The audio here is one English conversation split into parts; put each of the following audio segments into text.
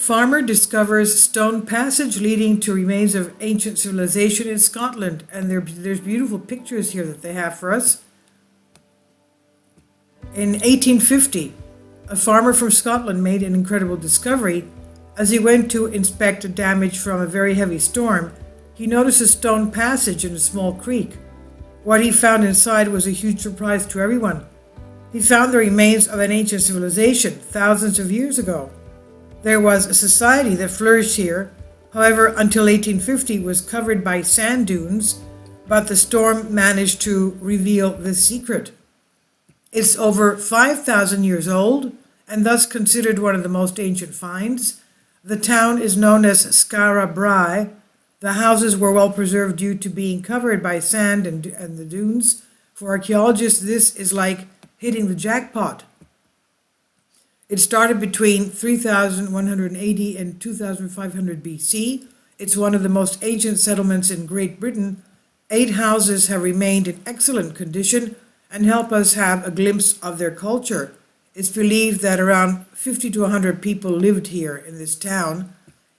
Farmer discovers stone passage leading to remains of ancient civilization in Scotland. And there's beautiful pictures here that they have for us. In 1850, a farmer from Scotland made an incredible discovery. As he went to inspect damage from a very heavy storm, he noticed a stone passage in a small creek. What he found inside was a huge surprise to everyone. He found the remains of an ancient civilization thousands of years ago. There was a society that flourished here, however, until 1850 was covered by sand dunes, but the storm managed to reveal the secret. It's over 5,000 years old and thus considered one of the most ancient finds. The town is known as Skara Brae. The houses were well preserved due to being covered by sand and the dunes. For archaeologists, this is like hitting the jackpot. It started between 3,180 and 2,500 BC. It's one of the most ancient settlements in Great Britain. 8 houses have remained in excellent condition and help us have a glimpse of their culture. It's believed that around 50 to 100 people lived here in this town.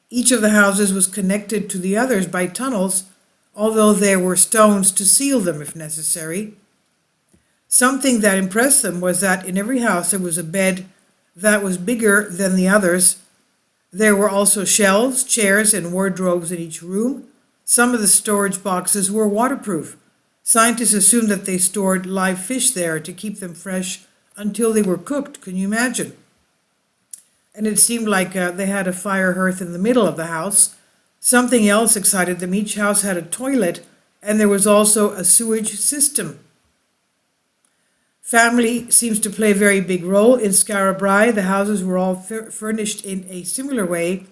Each of the houses was connected to the others by tunnels, although there were stones to seal them if necessary. Something that impressed them was that in every house there was a bed that was bigger than the others. There were also shelves, chairs, and wardrobes in each room. Some of the storage boxes were waterproof. Scientists assumed that they stored live fish there to keep them fresh until they were cooked. Can you imagine? And it seemed like they had a fire hearth in the middle of the house. Something else excited them. Each house had a toilet, and there was also a sewage system. Family seems to play a very big role in Skara Brae. The houses were all furnished in a similar way,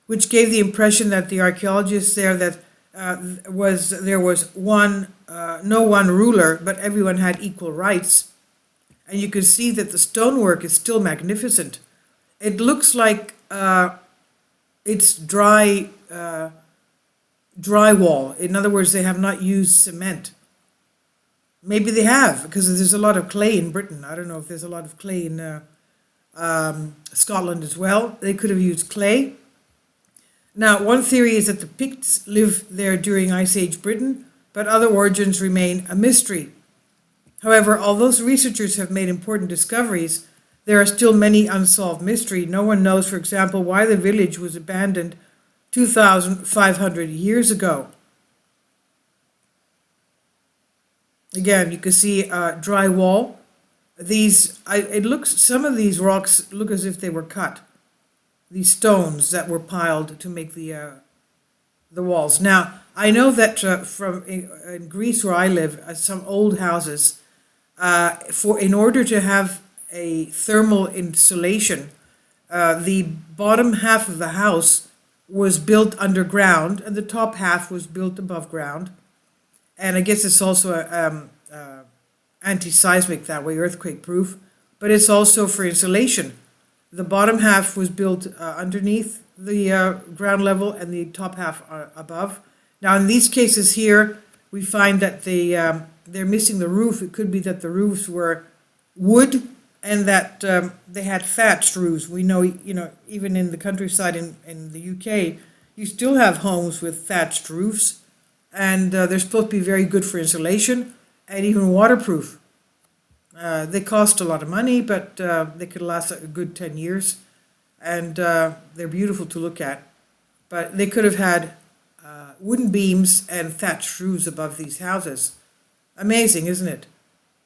which gave the impression that the archaeologists there that there was no one ruler, but everyone had equal rights. And you can see that the stonework is still magnificent. It looks like it's drywall. In other words, they have not used cement. Maybe they have, because there's a lot of clay in Britain. I don't know if there's a lot of clay in Scotland as well. They could have used clay. Now, one theory is that the Picts lived there during Ice Age Britain, but other origins remain a mystery. However, although researchers have made important discoveries, there are still many unsolved mysteries. No one knows, for example, why the village was abandoned 2,500 years ago. Again, you can see drywall. Some of these rocks look as if they were cut. These stones that were piled to make the walls. Now, I know that in Greece where I live, some old houses, in order to have a thermal insulation, the bottom half of the house was built underground and the top half was built above ground. And I guess it's also anti-seismic that way, earthquake proof, but it's also for insulation. The bottom half was built underneath the ground level and the top half above. Now in these cases here, we find that they're missing the roof. It could be that the roofs were wood and that they had thatched roofs. We know, even in the countryside in the UK, you still have homes with thatched roofs, and they're supposed to be very good for insulation and even waterproof. They cost a lot of money, but they could last a good 10 years, and they're beautiful to look at. But they could have had wooden beams and thatched roofs above these houses. Amazing, isn't it?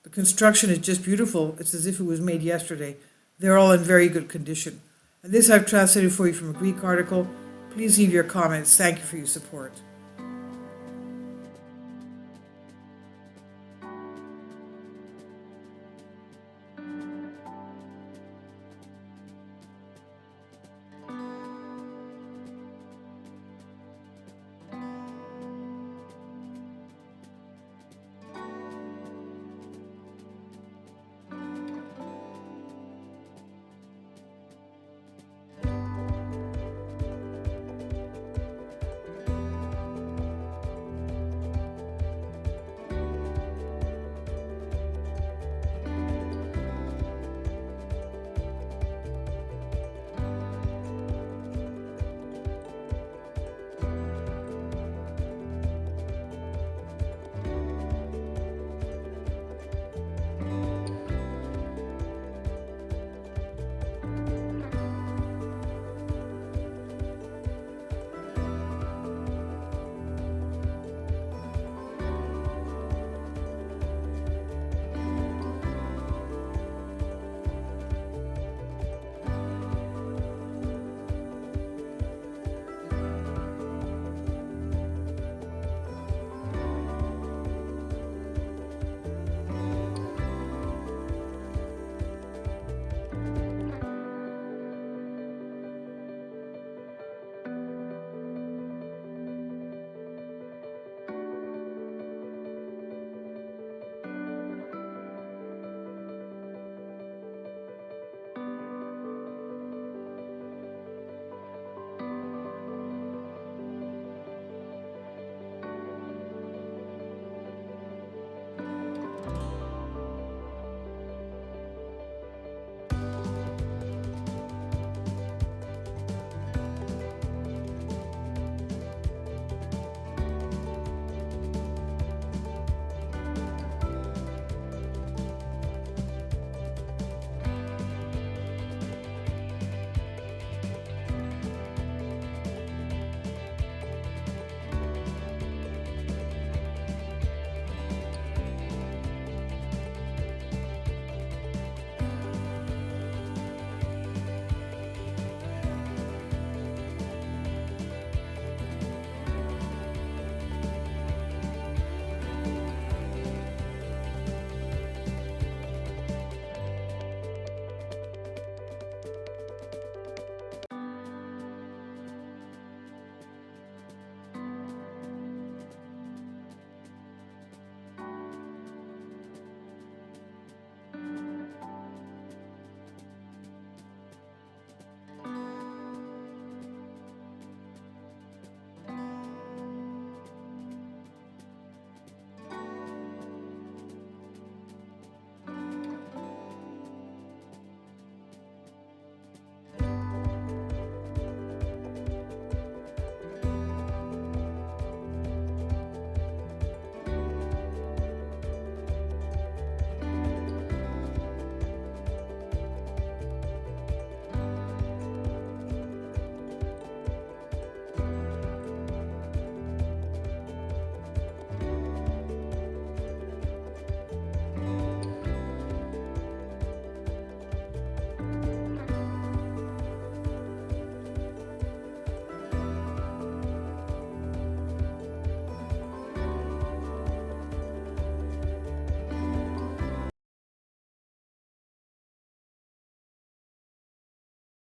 The construction is just beautiful. It's as if it was made yesterday. They're all in very good condition. And this I've translated for you from a Greek article. Please leave your comments. Thank you for your support.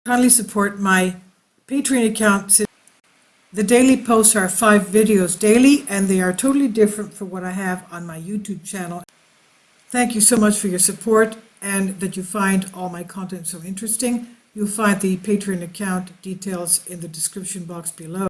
kindly support my Patreon account. The daily posts are 5 videos daily, and they are totally different from what I have on my YouTube channel. Thank you so much for your support and that you find all my content so interesting. You'll find the Patreon account details in the description box below.